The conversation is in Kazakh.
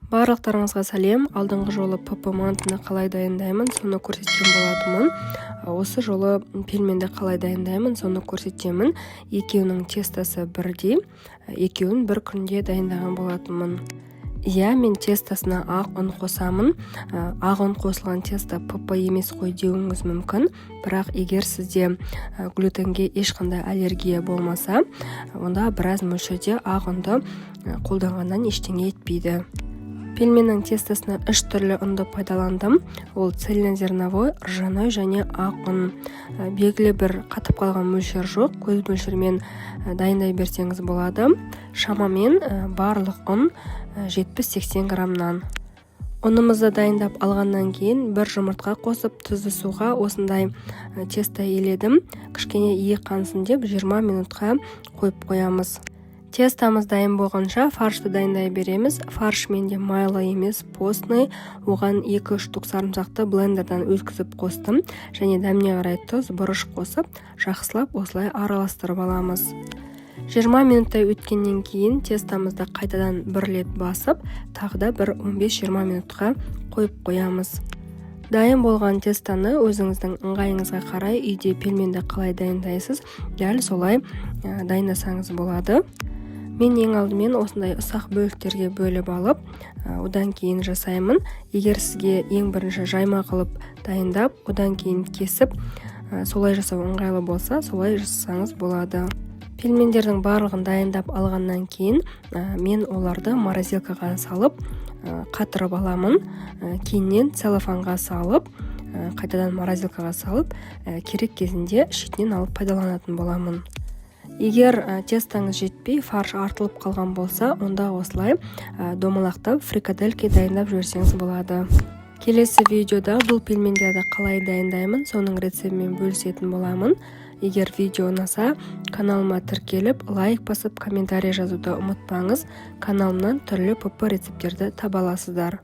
Барлықтарыңызға сәлем. Алдыңғы жолы ПП мантыны қалай дайындаймын, соны көрсеткен болатынмын. Осы жолы пельменді қалай дайындаймын, соны көрсетемін. Екеуінің тестасы бірдей, екеуін бір күнде дайындаған болатынмын. Мен тестасына ақ ұн қосамын. Ақ ұн қосылған теста ПП емес қой деуіңіз мүмкін. Бірақ егер сізде глютенге ешқандай аллергия болмаса, онда біраз мөлшерде ақ ұнды қолданғаннан ештеңе етпейді. Пельменнің тестасына 3 түрлі ұнды пайдаландым. Ол цельнозерновой, ржаной және ақ ұн. Белгілі бір қатып қалған мөлшер жоқ. Көз мөлшермен дайындай берсеңіз болады. Шамамен барлық ұн 70-80 граммнан. Ұнымызды дайындап алғаннан кейін бір жұмыртқа қосып, тұзды суға осындай теста еледім. Кішкене иі қансын деп 20 минутқа қойып қоямыз. Тестамыз дайын болғанша фаршты дайындай береміз. Фарш менде майлы емес, постный. Оған 2 штук сарымсақты блендердан өткізіп қостым. Және дәміне қарай тұз, бұрыш қосып, жақсылап осылай араластырып аламыз. 20 минуттай өткеннен кейін тестамызды қайтадан бір рет басып, тағы да бір 15-20 минутқа қойып қоямыз. Дайын болған тестаны өзіңіздің ыңғайыңызға қарай үйде пельменді қалай дайындайсыз, дәл солай дайындасаңыз болады. Мен ең алдымен осындай ұсақ бөліктерге бөліп алып, одан кейін жасаймын. Егер сізге ең бірінші жайма қылып дайындап, одан кейін кесіп, солай жасау ыңғайлы болса, солай жасасаңыз болады. Пельмендердің барлығын дайындап алғаннан кейін, мен оларды морозилкаға салып, қатырып аламын. Кейіннен целлофанға салып, қайтадан морозилкаға салып, керек кезінде шетінен алып пайдаланатын боламын. Егер тестаңыз жетпей, фарш артылып қалған болса, онда осылай домалақтап фрикадельки дайындап жүрсеңіз болады. Келесі видеода бұл пельмендерді қалай дайындаймын, соның рецептімен бөлісетін боламын. Егер видео ұнаса, каналыма тіркеліп, лайк басып, комментарий жазуды ұмытпаңыз. Каналымнан түрлі ПП рецепттерді таба аласыздар.